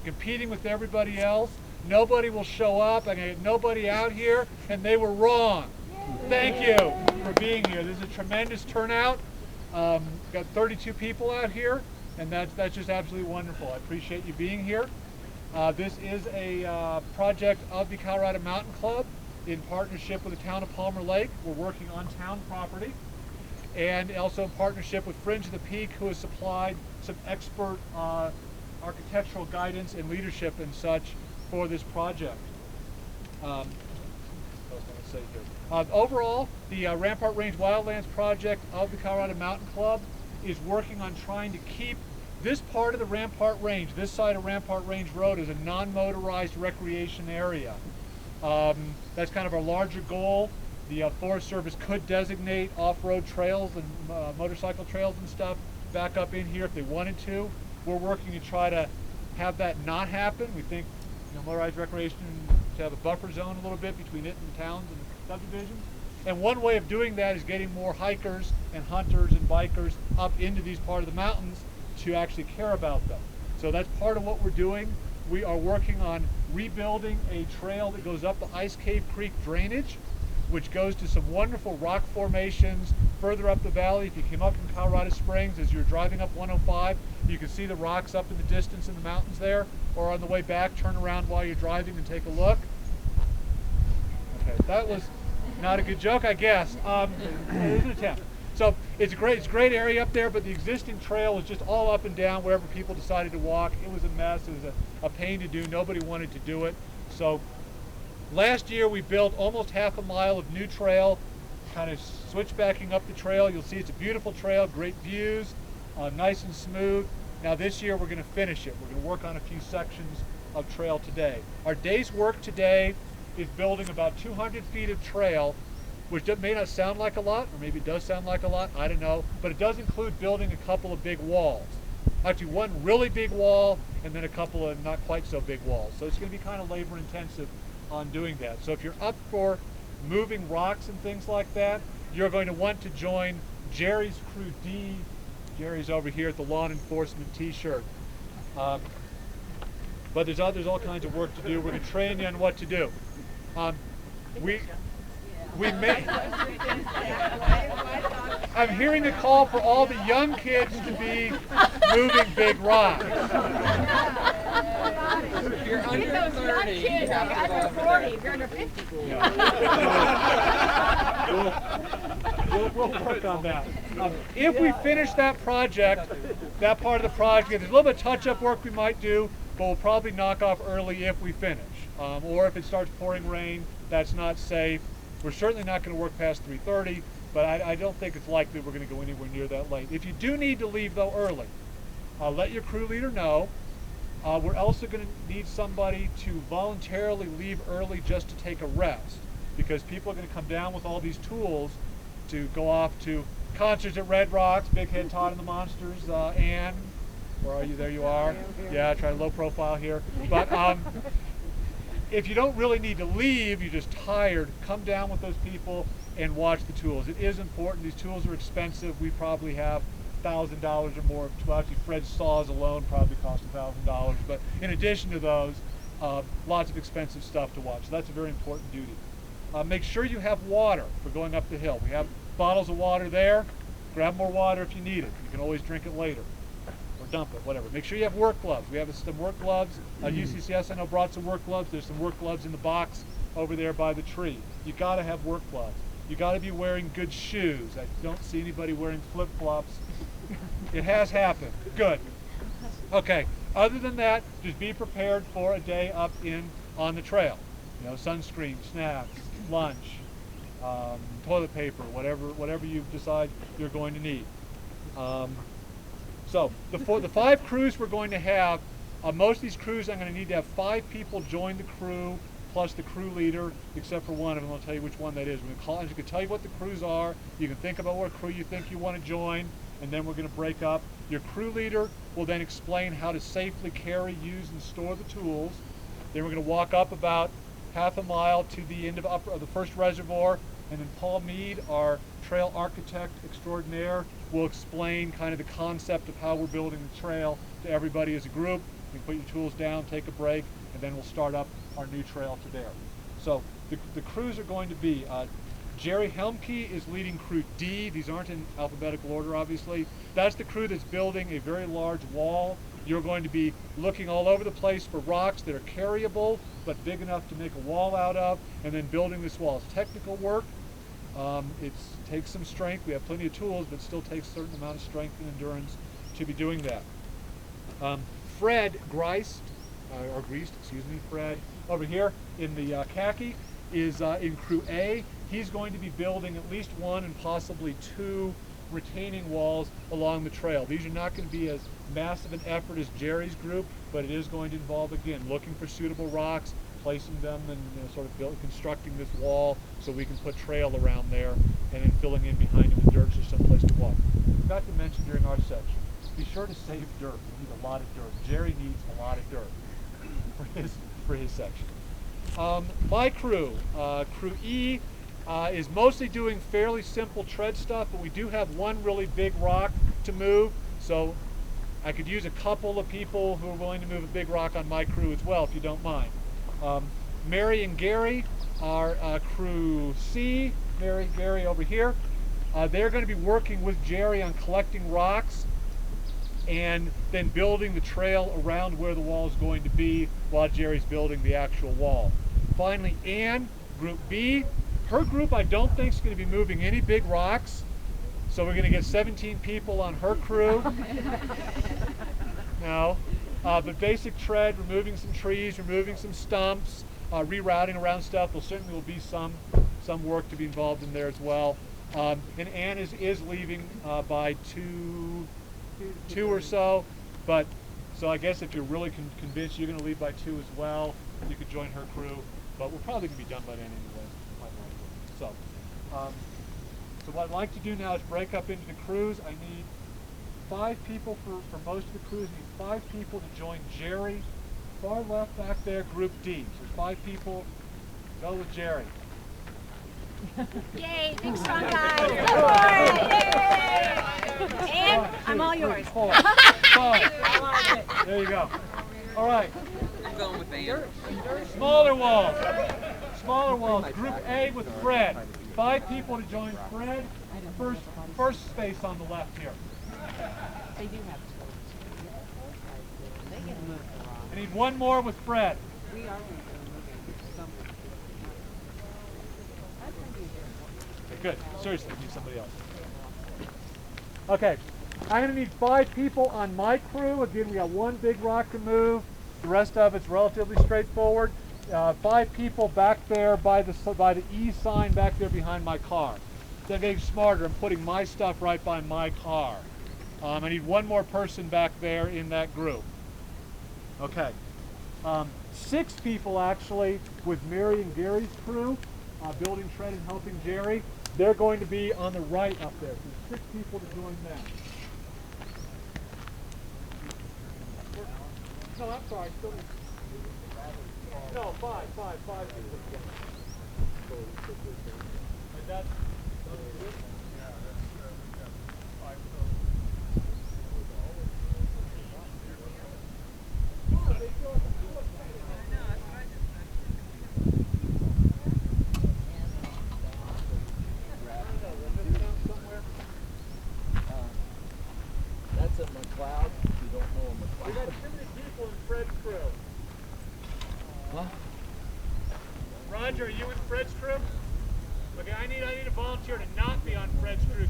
competing with everybody else. Nobody will show up. I'm going to get nobody out here, and they were wrong. Thank you for being here. This is a tremendous turnout. Got 32 people out here, and that's just absolutely wonderful. I appreciate you being here. This is a project of the Colorado Mountain Club in partnership with the town of Palmer Lake. We're working on town property, and also in partnership with Fringe of the Peak, who has supplied some expert architectural guidance and leadership and such for this project. Overall, the Rampart Range Wildlands project of the Colorado Mountain Club is working on trying to keep this part of the Rampart Range, this side of Rampart Range Road, as a non-motorized recreation area. That's kind of our larger goal. The Forest Service could designate off-road trails and motorcycle trails and stuff back up in here if they wanted to. We're working to try to have that not happen. We think motorized recreation to have a buffer zone a little bit between it and towns and subdivisions. And one way of doing that is getting more hikers and hunters and bikers up into these part of the mountains to actually care about them. So that's part of what we're doing. We are working on rebuilding a trail that goes up the Ice Cave Creek drainage, which goes to some wonderful rock formations further up the valley. If you came up from Colorado Springs as you're driving up 105, you can see the rocks up in the distance in the mountains there, or on the way back, turn around while you're driving and take a look. Okay, that was not a good joke, I guess. It was an attempt. So it's a great area up there, but the existing trail was just all up and down wherever people decided to walk. It was a mess. It was a pain to do. Nobody wanted to do it. So last year we built almost half a mile of new trail, kind of switchbacking up the trail. You'll see it's a beautiful trail, great views, nice and smooth. Now this year we're going to finish it. We're going to work on a few sections of trail today. Our day's work today is building about 200 feet of trail, which may not sound like a lot, or maybe it does sound like a lot, I don't know, but it does include building a couple of big walls. Actually, one really big wall, and then a couple of not quite so big walls. So it's going to be kind of labor intensive on doing that. So if you're up for moving rocks and things like that, you're going to want to join Jerry's Crew D. Jerry's over here at the lawn enforcement t-shirt. But there's all kinds of work to do. We're going to train you on what to do. We may. I'm hearing the call for all the young kids to be moving big rocks. If you're under 30, kids, under 40, if you're under 50. We'll work on that. If we finish that project, that part of the project, there's a little bit of touch-up work we might do, but we'll probably knock off early if we finish. Or if it starts pouring rain, that's not safe. We're certainly not going to work past 3:30, but I don't think it's likely we're going to go anywhere near that late. If you do need to leave, though, early, let your crew leader know. We're also going to need somebody to voluntarily leave early just to take a rest, because people are going to come down with all these tools to go off to concerts at Red Rocks, Big Head Todd and the Monsters, Ann, where are you? There you are. Yeah, try low profile here. But if you don't really need to leave, you're just tired, come down with those people and watch the tools. It is important. These tools are expensive. We probably have $1,000 or more. Well, actually, Fred's saws alone probably cost $1,000. But in addition to those, lots of expensive stuff to watch. So that's a very important duty. Make sure you have water for going up the hill. We have bottles of water there. Grab more water if you need it. You can always drink it later. Dump it, whatever. Make sure you have work gloves. We have some work gloves. UCCS, I know, brought some work gloves. There's some work gloves in the box over there by the tree. You got to have work gloves. You got to be wearing good shoes. I don't see anybody wearing flip-flops. It has happened. Good. Okay. Other than that, just be prepared for a day up on the trail. Sunscreen, snacks, lunch, toilet paper, whatever you decide you're going to need. So the 5 crews we're going to have, most of these crews I'm going to need to have 5 people join the crew, plus the crew leader, except for one of them. I'll tell you which one that is. We're going to can tell you what the crews are. You can think about what crew you think you want to join, and then we're going to break up. Your crew leader will then explain how to safely carry, use, and store the tools. Then we're going to walk up about half a mile to the end of the first reservoir, and then Paul Mead, our trail architect extraordinaire, will explain kind of the concept of how we're building the trail to everybody as a group. You can put your tools down, take a break, and then we'll start up our new trail to there. So the crews are going to be, Jerry Helmke is leading crew D. These aren't in alphabetical order, obviously. That's the crew that's building a very large wall. You're going to be looking all over the place for rocks that are carryable, but big enough to make a wall out of, and then building this wall. It's technical work. It takes some strength. We have plenty of tools, but it still takes a certain amount of strength and endurance to be doing that. Fred Greist, Fred, over here in the khaki, is in crew A. He's going to be building at least one and possibly two retaining walls along the trail. These are not going to be as massive an effort as Jerry's group, but it is going to involve, again, looking for suitable rocks, placing them and sort of constructing this wall so we can put trail around there, and then filling in behind it with dirt so someplace to walk. I forgot to mention during our section, be sure to save dirt. We need a lot of dirt. Jerry needs a lot of dirt for his section. My crew, crew E, is mostly doing fairly simple tread stuff, but we do have one really big rock to move, so I could use a couple of people who are willing to move a big rock on my crew as well, if you don't mind. Mary and Gary are crew C. Mary, Gary over here. They're going to be working with Jerry on collecting rocks and then building the trail around where the wall is going to be while Jerry's building the actual wall. Finally, Ann, group B. Her group I don't think is going to be moving any big rocks, so we're going to get 17 people on her crew. No, but basic tread, removing some trees, removing some stumps, rerouting around stuff. There certainly will be some work to be involved in there as well. And Ann is leaving by two or so, but so I guess if you're really convinced you're going to leave by 2 as well, you could join her crew, but we're probably going to be done by then anyway. So what I'd like to do now is break up into the crews. I need 5 people for most of the crews. I need 5 people to join Jerry. Far left back there, group D. So 5 people, go with Jerry. Yay, big strong guy. Good boy. Yay. And I'm all yours. 5. There you go. All right. I'm going with Ann. Smaller walls. Smaller walls. Group A with Fred. 5 people to join Fred. First space on the left here. They do have I need one more with Fred. We are moving some. Okay, good. Seriously, I need somebody else. Okay. I'm going to need 5 people on my crew. Again, we got one big rock to move. The rest of it's relatively straightforward. 5 people back there by the E sign back there behind my car. So I'm getting smarter. I'm putting my stuff right by my car. I need one more person back there in that group. Okay. 6 people actually with Mary and Gary's crew, building tread and helping Jerry. They're going to be on the right up there. So 6 people to join them. No, I'm sorry. Still need... No, 5 people. And that's good. That's a McLeod. You don't know a McLeod. We got too many people in Fred's crew. Huh? Roger, are you in Fred's crew? Okay, I need a volunteer to not be on Fred's crew.